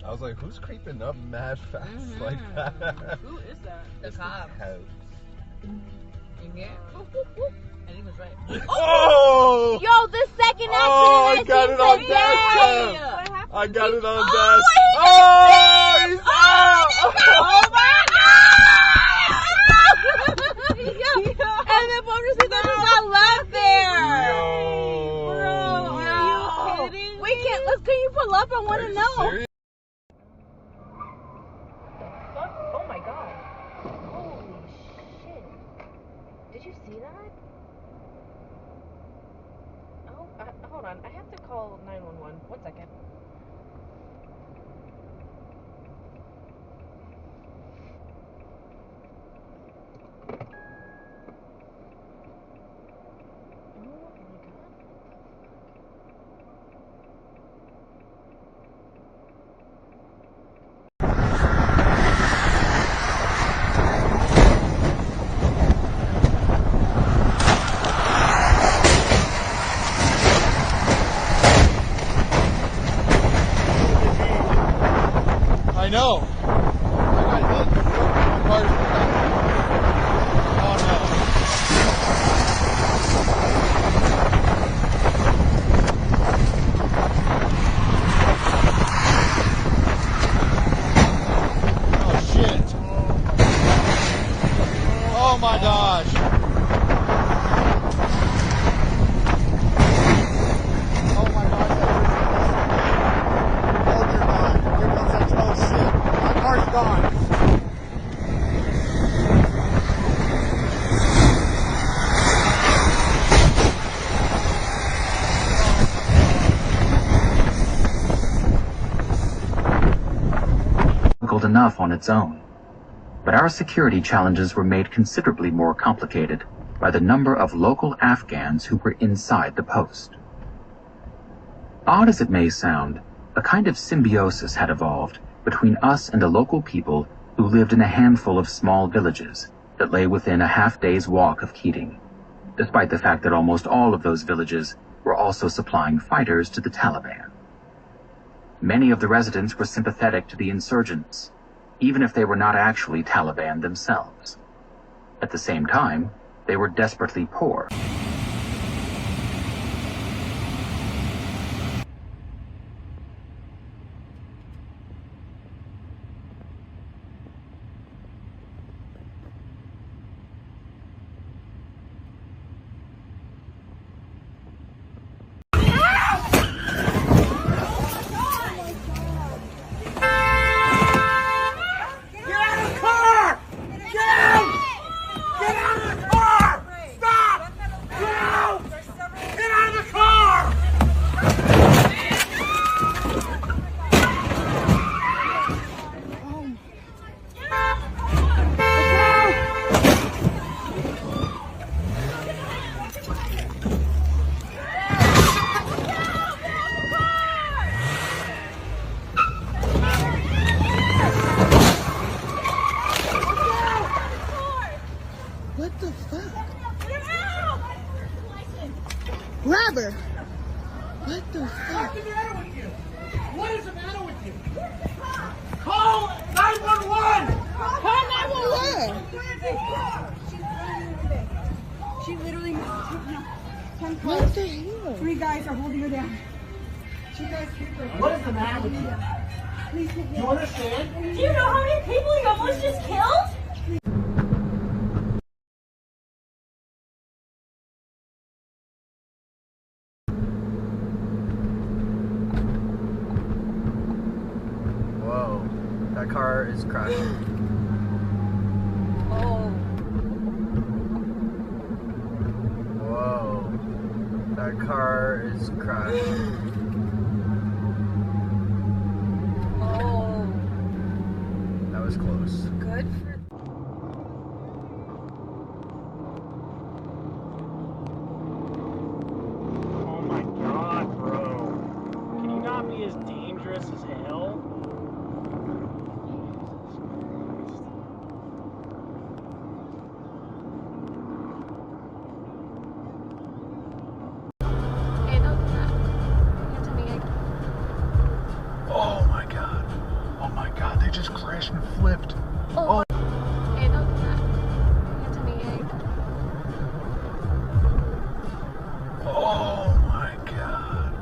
I was like, who's creeping up mad fast like that? Who is that? The cop. Yeah. And he was right. Oh! Yo, the second accident I got it on Dashcam. What happened? I got it on Dash. Oh, he's out! Oh my god! And the motorcycle just got left there. Yo. Bro, are you kidding? Wait, can you pull up? I want to know. Serious? Oh my god. Holy shit. Did you see that? Oh, hold on. I have to call 911. 1 second. I know. I got hit. My car's oh no. Oh shit. Oh my gosh. Oh my gosh. Oh dear God. Here comes that. Oh shit. My car's gone. Difficult enough on its own. But our security challenges were made considerably more complicated by the number of local Afghans who were inside the post. Odd as it may sound, a kind of symbiosis had evolved between us and the local people who lived in a handful of small villages that lay within a half-day's walk of Keating, despite the fact that almost all of those villages were also supplying fighters to the Taliban. Many of the residents were sympathetic to the insurgents, even if they were not actually Taliban themselves. At the same time, they were desperately poor. What the fuck? Grab her! What the fuck? What's the matter with you? What is the matter with you? Call 911! Call 911! She literally What the hell? 3 guys are holding her down. She guys keep her. What is the matter with you? Please take Do you understand? Do you know how many people you almost just killed? Whoa. That car is crashing. Oh. Whoa. That car is crashing. Oh. That was close. Good for... Oh my god, bro. Can you not be as dangerous as hell? Hey, don't do that. just crashed and flipped. Oh. Hey, don't do that. Anthony. Oh my God.